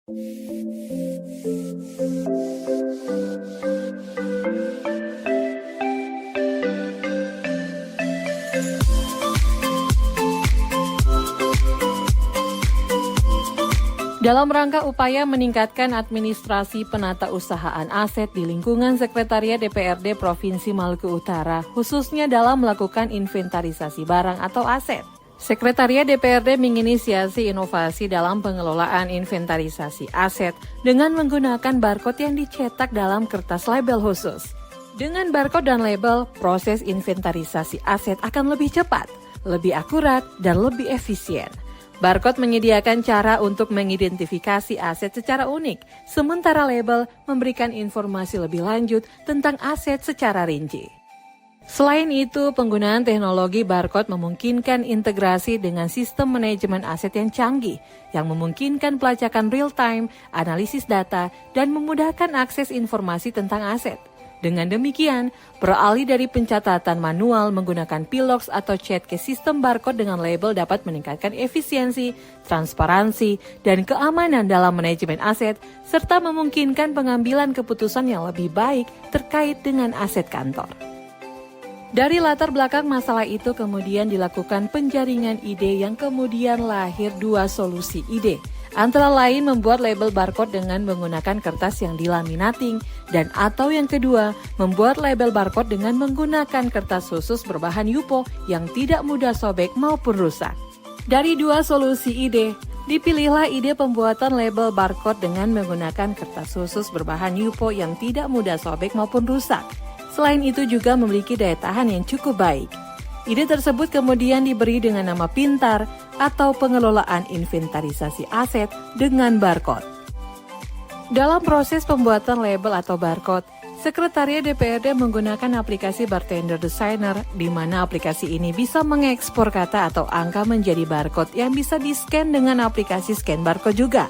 Dalam rangka upaya meningkatkan administrasi penatausahaan aset di lingkungan Sekretariat DPRD Provinsi Maluku Utara, khususnya dalam melakukan inventarisasi barang atau aset. Sekretariat DPRD menginisiasi inovasi dalam pengelolaan inventarisasi aset dengan menggunakan barcode yang dicetak dalam kertas label khusus. Dengan barcode dan label, proses inventarisasi aset akan lebih cepat, lebih akurat, dan lebih efisien. Barcode menyediakan cara untuk mengidentifikasi aset secara unik, sementara label memberikan informasi lebih lanjut tentang aset secara rinci. Selain itu, penggunaan teknologi barcode memungkinkan integrasi dengan sistem manajemen aset yang canggih, yang memungkinkan pelacakan real-time, analisis data, dan memudahkan akses informasi tentang aset. Dengan demikian, beralih dari pencatatan manual menggunakan PILOX atau chat ke sistem barcode dengan label dapat meningkatkan efisiensi, transparansi, dan keamanan dalam manajemen aset, serta memungkinkan pengambilan keputusan yang lebih baik terkait dengan aset kantor. Dari latar belakang masalah itu kemudian dilakukan penjaringan ide yang kemudian lahir dua solusi ide. Antara lain membuat label barcode dengan menggunakan kertas yang dilaminating dan atau yang kedua, membuat label barcode dengan menggunakan kertas khusus berbahan yupo yang tidak mudah sobek maupun rusak. Dari dua solusi ide, dipilihlah ide pembuatan label barcode dengan menggunakan kertas khusus berbahan yupo yang tidak mudah sobek maupun rusak. Selain itu juga memiliki daya tahan yang cukup baik. Ide tersebut kemudian diberi dengan nama pintar atau pengelolaan inventarisasi aset dengan barcode. Dalam proses pembuatan label atau barcode, Sekretariat DPRD menggunakan aplikasi Bartender Designer, di mana aplikasi ini bisa mengekspor kata atau angka menjadi barcode yang bisa di-scan dengan aplikasi scan barcode juga.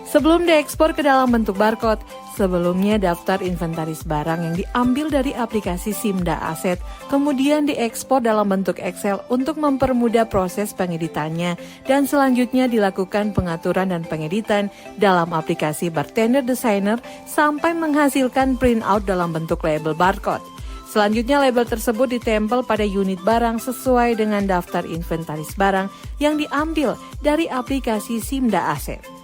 Sebelum diekspor ke dalam bentuk barcode, sebelumnya daftar inventaris barang yang diambil dari aplikasi Simda Aset, kemudian diekspor dalam bentuk Excel untuk mempermudah proses pengeditannya, dan selanjutnya dilakukan pengaturan dan pengeditan dalam aplikasi Bartender Designer sampai menghasilkan printout dalam bentuk label barcode. Selanjutnya label tersebut ditempel pada unit barang sesuai dengan daftar inventaris barang yang diambil dari aplikasi Simda Aset.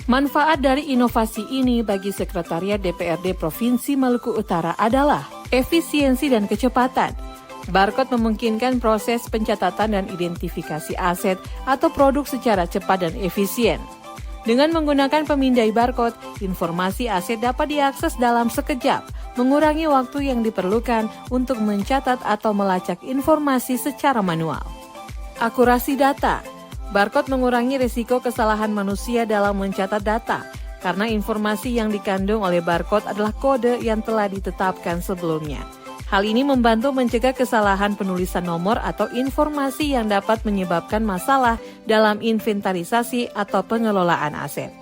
Manfaat dari inovasi ini bagi Sekretariat DPRD Provinsi Maluku Utara adalah efisiensi dan kecepatan. Barcode memungkinkan proses pencatatan dan identifikasi aset atau produk secara cepat dan efisien. Dengan menggunakan pemindai barcode, informasi aset dapat diakses dalam sekejap, mengurangi waktu yang diperlukan untuk mencatat atau melacak informasi secara manual. Akurasi data. Barcode mengurangi risiko kesalahan manusia dalam mencatat data, karena informasi yang dikandung oleh barcode adalah kode yang telah ditetapkan sebelumnya. Hal ini membantu mencegah kesalahan penulisan nomor atau informasi yang dapat menyebabkan masalah dalam inventarisasi atau pengelolaan aset.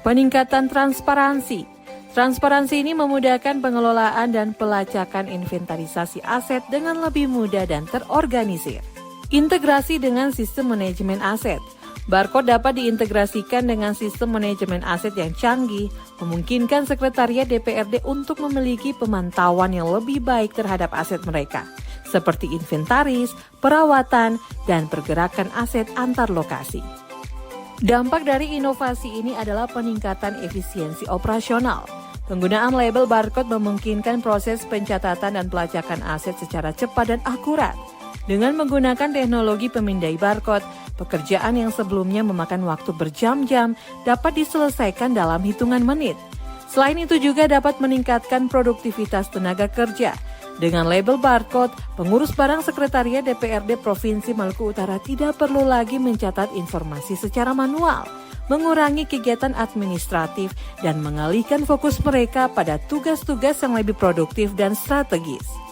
Peningkatan transparansi. Transparansi ini memudahkan pengelolaan dan pelacakan inventarisasi aset dengan lebih mudah dan terorganisir. Integrasi dengan sistem manajemen aset. Barcode dapat diintegrasikan dengan sistem manajemen aset yang canggih, memungkinkan Sekretariat DPRD untuk memiliki pemantauan yang lebih baik terhadap aset mereka, seperti inventaris, perawatan, dan pergerakan aset antar lokasi. Dampak dari inovasi ini adalah peningkatan efisiensi operasional. Penggunaan label barcode memungkinkan proses pencatatan dan pelacakan aset secara cepat dan akurat. Dengan menggunakan teknologi pemindai barcode, pekerjaan yang sebelumnya memakan waktu berjam-jam dapat diselesaikan dalam hitungan menit. Selain itu juga dapat meningkatkan produktivitas tenaga kerja. Dengan label barcode, pengurus barang Sekretariat DPRD Provinsi Maluku Utara tidak perlu lagi mencatat informasi secara manual, mengurangi kegiatan administratif, dan mengalihkan fokus mereka pada tugas-tugas yang lebih produktif dan strategis.